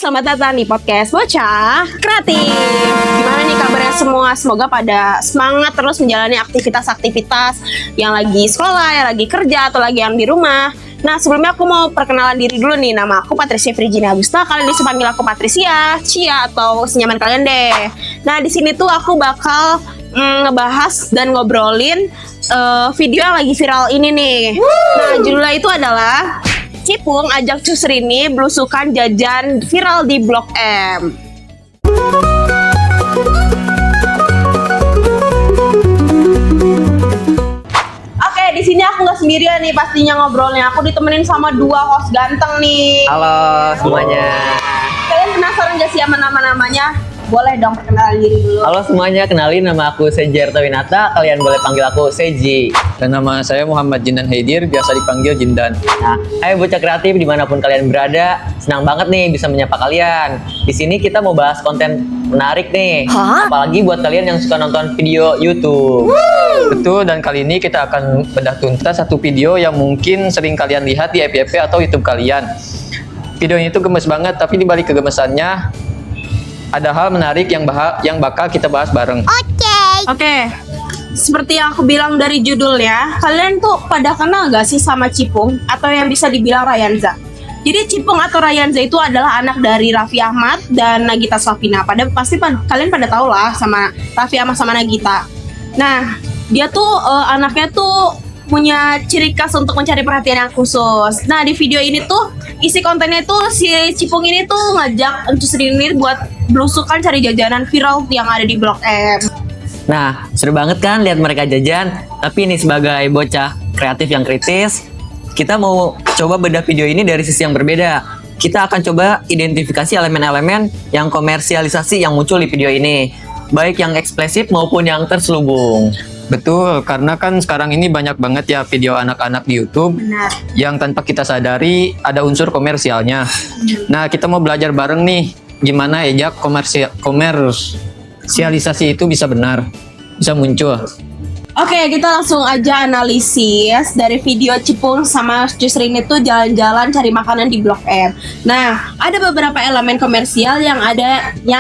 selamat datang di podcast Bocah Kreatif. Gimana nih kabarnya semua? Semoga pada semangat terus menjalani aktivitas-aktivitas yang lagi sekolah, yang lagi kerja, atau lagi yang di rumah. Nah, sebelumnya aku mau perkenalan diri dulu nih. Nama aku Patricia Virginia Agusta. Kalian bisa panggil aku Patricia, Cia, atau senyaman kalian deh. Nah, di sini tuh aku bakal ngebahas dan ngobrolin video yang lagi viral ini nih. Nah, judulnya itu adalah Cipung ajak Cusrini belusukan jajan viral di Blok M. Oke, di sini aku nggak sendirian nih pastinya ngobrolnya. Aku ditemenin sama dua host ganteng nih. Halo semuanya. Kalian penasaran gak sih sama nama-namanya? Boleh dong perkenalan diri dulu. Halo semuanya, kenalin nama aku Seji Artawinata. Kalian boleh panggil aku Seji. Dan nama saya Muhammad Jindan Haidir, biasa dipanggil Jindan. Nah, ayo bocah kreatif dimanapun kalian berada, senang banget nih bisa menyapa kalian. Di sini kita mau bahas konten menarik nih. Apalagi buat kalian yang suka nonton video YouTube. Betul, dan kali ini kita akan bedah tuntas satu video yang mungkin sering kalian lihat di FYP atau YouTube kalian. Videonya itu gemes banget, tapi dibalik kegemesannya ada hal menarik yang bakal kita bahas bareng. Oke. Seperti yang aku bilang dari judulnya, kalian tuh pada kenal gak sih sama Cipung atau yang bisa dibilang Rayanza? Jadi Cipung atau Rayanza itu adalah anak dari Raffi Ahmad dan Nagita Slavina. Kalian pada tahu lah sama Raffi Ahmad sama Nagita. Nah, dia tuh anaknya tuh punya ciri khas untuk mencari perhatian yang khusus. Nah, di video ini tuh isi kontennya tuh si Cipung ini tuh ngajak Cusrini buat belusukan cari jajanan viral yang ada di Blok M. Nah, seru banget kan lihat mereka jajan. Tapi ini sebagai bocah kreatif yang kritis, kita mau coba bedah video ini dari sisi yang berbeda. Kita akan coba identifikasi elemen-elemen yang komersialisasi yang muncul di video ini, baik yang eksplisit maupun yang terselubung. Betul, karena kan sekarang ini banyak banget ya video anak-anak di YouTube. Benar. Yang tanpa kita sadari ada unsur komersialnya. Nah, kita mau belajar bareng nih, gimana ya komersialisasi itu bisa benar, bisa muncul. Oke, kita langsung aja analisis dari video Cipung sama Cusrini itu jalan-jalan cari makanan di Blok M. Nah, ada beberapa elemen komersial yang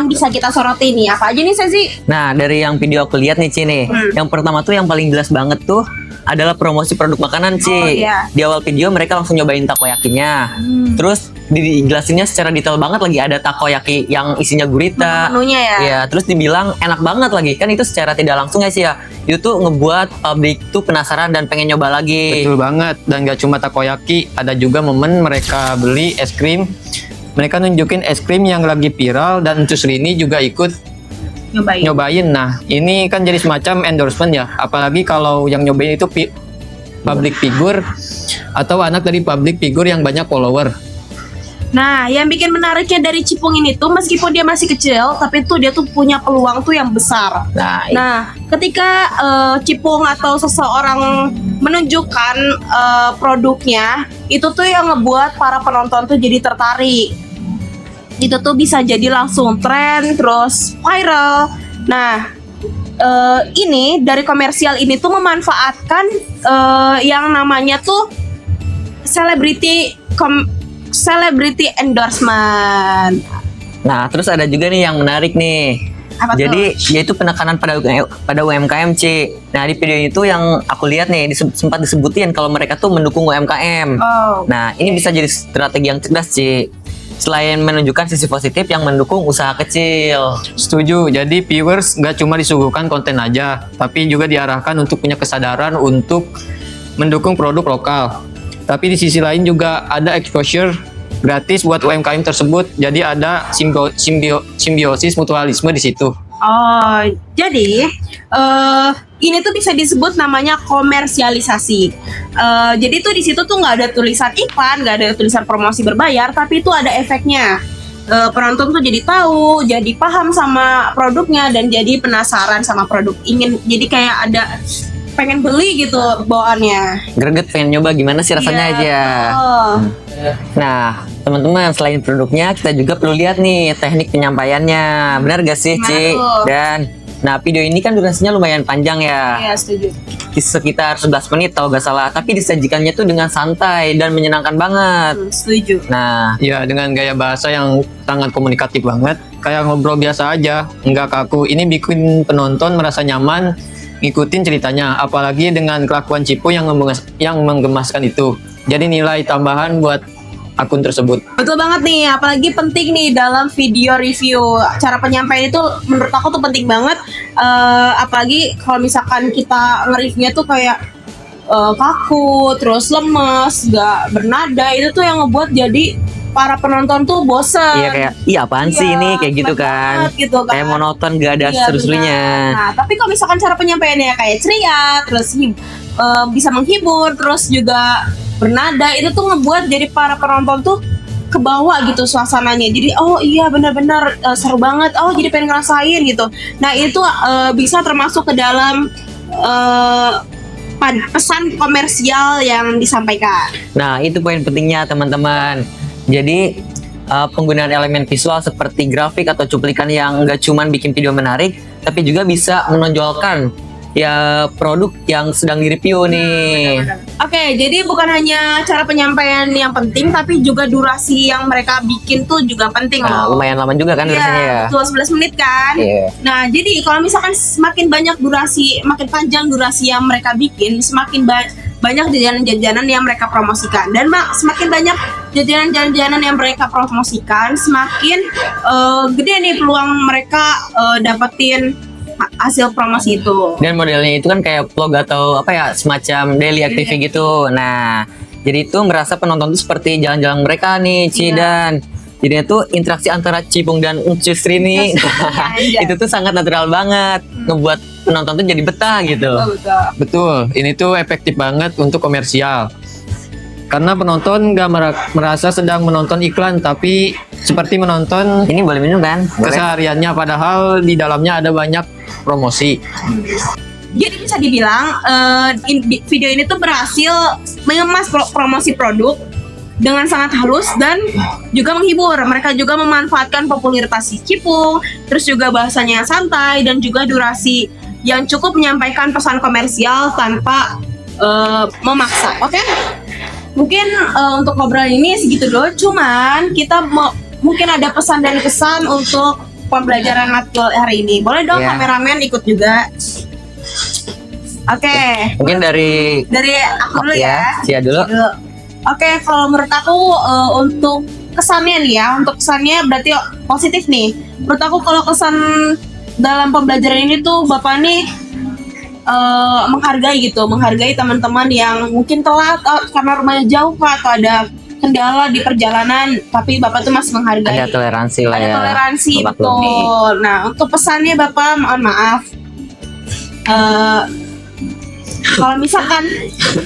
bisa kita soroti nih. Apa aja nih, Sezi? Nah, dari yang video aku lihat nih, Ci nih. Yang pertama tuh yang paling jelas banget tuh adalah promosi produk makanan, Ci. Oh, iya. Di awal video mereka langsung nyobain takoyakinya. Terus dijelasinnya secara detail banget lagi, ada takoyaki yang isinya gurita. Menunya ya. Iya, terus dibilang enak banget lagi. Kan itu secara tidak langsung ya sih ya. Itu tuh ngebuat publik tuh penasaran dan pengen nyoba lagi. Betul banget, dan gak cuma takoyaki, ada juga momen mereka beli es krim. Mereka nunjukin es krim yang lagi viral dan Cusrini juga ikut nyobain. Nah, ini kan jadi semacam endorsement ya. Apalagi kalau yang nyobain itu public figure atau anak dari public figure yang banyak follower. Nah, yang bikin menariknya dari Cipung ini tuh meskipun dia masih kecil, tapi tuh dia tuh punya peluang tuh yang besar. Nah, ketika Cipung atau seseorang menunjukkan produknya, itu tuh yang ngebuat para penonton tuh jadi tertarik. Itu tuh bisa jadi langsung tren, terus viral. Nah, ini dari komersial ini tuh memanfaatkan yang namanya tuh celebrity endorsement. Nah, terus ada juga nih yang menarik nih. Apa Jadi yaitu penekanan pada UMKM, C. Nah, di video itu yang aku lihat nih sempat disebutin kalau mereka tuh mendukung UMKM. Oh. Nah, ini bisa jadi strategi yang cerdas, C. Selain menunjukkan sisi positif yang mendukung usaha kecil. Setuju, jadi viewers gak cuma disuguhkan konten aja, tapi juga diarahkan untuk punya kesadaran untuk mendukung produk lokal. Tapi di sisi lain juga ada exposure gratis buat UMKM tersebut, jadi ada simbiosis mutualisme di situ. Oh, jadi ini tuh bisa disebut namanya komersialisasi. Jadi tuh di situ tuh nggak ada tulisan iklan, nggak ada tulisan promosi berbayar, tapi itu ada efeknya. Penonton tuh jadi tahu, jadi paham sama produknya dan jadi penasaran sama produk. Jadi kayak ada pengen beli gitu bawaannya. Greget pengen nyoba gimana sih rasanya aja. Nah, teman-teman, selain produknya kita juga perlu lihat nih teknik penyampaiannya. Benar gak sih, Ci? Dan Nah, video ini kan durasinya lumayan panjang ya. Iya, setuju. Sekitar 11 menit kalau nggak salah. Tapi disajikannya tuh dengan santai dan menyenangkan banget. Setuju. Nah, Ya, dengan gaya bahasa yang sangat komunikatif banget, kayak ngobrol biasa aja, nggak kaku. Ini bikin penonton merasa nyaman ngikutin ceritanya, apalagi dengan kelakuan Cipo yang menggemaskan itu. Jadi nilai tambahan buat akun tersebut. Betul banget nih, apalagi penting nih dalam video review. Cara penyampaian itu menurut aku tuh penting banget. Apalagi kalau misalkan kita nge-reviewnya tuh kayak kaku, terus lemes, gak bernada, itu tuh yang ngebuat jadi para penonton tuh bosen. iya kayak, iya apaan sih Iya, ini kayak gitu jelek kan. banget gitu kan. Kayak monoton, gak ada Iya, seru-serunya. benar. Nah, tapi kalau misalkan cara penyampaiannya kayak ceria, terus bisa menghibur, terus juga bernada, itu tuh ngebuat jadi para penonton tuh kebawa gitu suasananya. Jadi oh iya benar-benar seru banget. Oh jadi pengen ngerasain gitu. Nah itu bisa termasuk ke dalam pesan komersial yang disampaikan. Nah, itu poin pentingnya teman-teman. Jadi penggunaan elemen visual seperti grafik atau cuplikan yang nggak cuman bikin video menarik, tapi juga bisa menonjolkan ya produk yang sedang direview nih. Oke, jadi bukan hanya cara penyampaian yang penting, tapi juga durasi yang mereka bikin tuh juga penting Nah, loh. lumayan lama juga kan durasinya ya. Iya, betul 11 menit kan. Iya. Nah, jadi kalau misalkan semakin banyak durasi, makin panjang durasi yang mereka bikin, semakin banyak jajanan-jajanan yang mereka promosikan. Dan semakin banyak jajanan-jajanan yang mereka promosikan, semakin gede nih peluang mereka dapetin hasil promosi itu. Dan modelnya itu kan kayak vlog atau apa ya, semacam daily activity gitu. Nah, jadi itu merasa penonton tuh seperti jalan-jalan mereka nih, Ci, Iya. dan jadinya tuh interaksi antara Cipung dan Uncus Rini Iya. itu tuh sangat natural banget, ngebuat penonton tuh jadi betah gitu. Betul. Betul, ini tuh efektif banget untuk komersial. Karena penonton nggak merasa sedang menonton iklan, tapi seperti menonton Ini boleh minum kan? Boleh. kesehariannya, padahal di dalamnya ada banyak promosi. Jadi bisa dibilang video ini tuh berhasil mengemas promosi produk dengan sangat halus dan juga menghibur. Mereka juga memanfaatkan popularitas si Cipung, terus juga bahasanya yang santai dan juga durasi yang cukup menyampaikan pesan komersial tanpa memaksa. Oke? Mungkin untuk obrolan ini segitu dulu. Cuman kita mungkin ada pesan dari pesan untuk pembelajaran matkul hari ini. Boleh dong Iya. kameramen ikut juga. Oke. Mungkin dari Aku dulu ya. Cia dulu. Oke, kalau menurut aku untuk kesannya nih ya, untuk kesannya berarti positif nih. Menurut aku kalau kesan dalam pembelajaran ini tuh Bapak nih menghargai teman-teman yang mungkin telat karena rumahnya jauh Pak, atau ada kendala di perjalanan, tapi Bapak tuh masih menghargai. Ada toleransi lah Ada ya. toleransi, Maklum. betul. Nah, untuk pesannya Bapak, mohon maaf. Kalau misalkan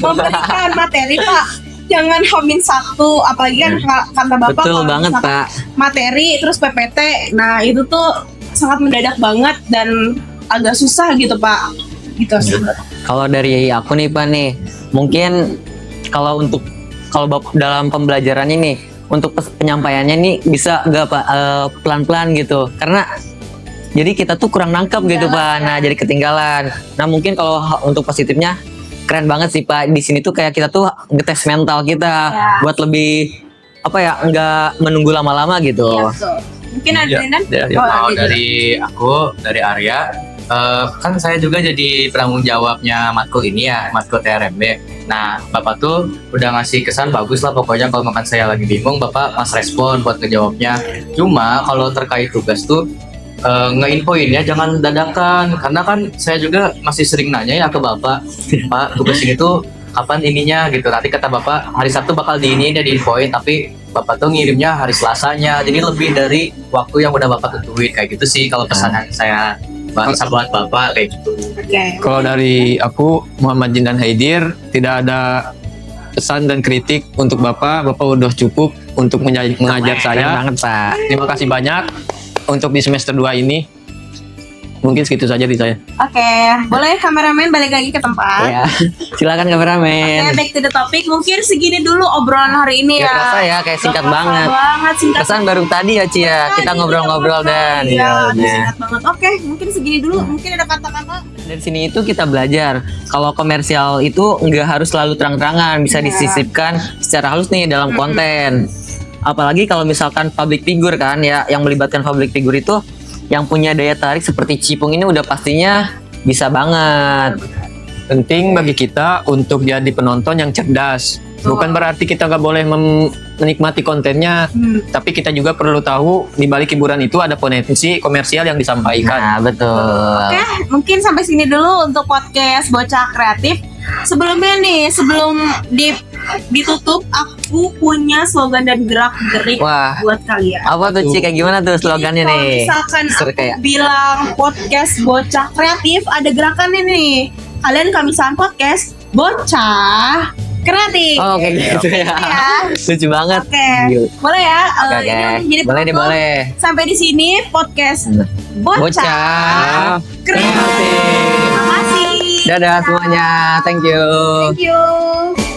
memberikan materi Pak, jangan H-1, apalagi kan kata Bapak Betul kalau banget, misalkan Pak. materi terus PPT, nah itu tuh sangat mendadak banget dan agak susah gitu Pak. Gitu sih. Kalau dari aku nih Pak nih, mungkin kalau dalam pembelajaran ini untuk penyampaiannya nih bisa nggak Pak pelan-pelan gitu, karena jadi kita tuh kurang nangkep gitu Pak. Nah jadi ketinggalan. Nah mungkin kalau untuk positifnya keren banget sih Pak. Di sini tuh kayak kita tuh ngetes mental kita Ya. buat lebih apa ya, nggak menunggu lama-lama gitu. Iya, betul. Mungkin ada Dinan? Kalau dari aku, dari Arya, kan saya juga jadi penanggung jawabnya matkul ini ya, matkul TRMB. Nah, Bapak tuh udah ngasih kesan bagus lah pokoknya, kalau makan saya lagi bingung, Bapak mas respon buat ngejawabnya. Cuma kalau terkait tugas tuh, ngeinfoinnya jangan dadakan, karena kan saya juga masih sering nanya ya ke Bapak, Pak tugas ini tuh kapan ininya gitu. Nanti kata Bapak hari Sabtu bakal diiniin ya, diinfoin, tapi Bapak tuh ngirimnya hari Selasanya, jadi lebih dari waktu yang udah Bapak tentuin. Kayak gitu sih kalau pesanan saya buat Bapak kayak gitu. Oke. Kalau dari aku, Muhammad Jindan Haidir, tidak ada pesan dan kritik untuk Bapak. Bapak udah cukup untuk mengajar Keren saya. banget Pak. Terima kasih banyak untuk di semester 2 ini. Mungkin segitu saja di saya. Oke, boleh kameramen balik lagi ke tempat. Ya, silakan Oke, kameramen. back to the topic. Mungkin segini dulu obrolan hari ini Ya, ya. kerasa ya, kayak singkat Kerasa banget. banget, singkat Kesan baru tadi ya Ci ya, kita ngobrol-ngobrol dan Iya, ya. singkat banget. Oke, mungkin segini dulu. Mungkin ada kata-kata. Dari sini itu kita belajar kalau komersial itu nggak harus selalu terang-terangan, bisa Iya. disisipkan secara halus nih dalam konten. Apalagi kalau misalkan public figure kan ya, yang melibatkan public figure itu yang punya daya tarik seperti Cipung ini udah pastinya bisa banget. Penting bagi kita untuk jadi penonton yang cerdas. Bukan berarti kita nggak boleh menikmati kontennya, tapi kita juga perlu tahu di balik hiburan itu ada potensi komersial yang disampaikan. Nah, betul. Oke, mungkin sampai sini dulu untuk podcast Bocah Kreatif. Sebelumnya nih, sebelum ditutup, aku punya slogan dan gerak-gerik Wah. buat kalian. Apa tuh Ci, kayak gimana tuh slogannya Jadi, nih? Kalau misalkan Seru aku kayak. bilang podcast Bocah Kreatif, ada gerakannya nih. Kalian kalau misalkan podcast Bocah Kreatif. Oh, kayak gitu ya. Ya. Lucu banget. Oke, Gila. boleh ya? Oke, Ini oke. jadi Boleh nih, penutup. boleh. Sampai di sini podcast Bocah, Bocah Kreatif. Terima kasih. Dadah semuanya. Thank you. Thank you.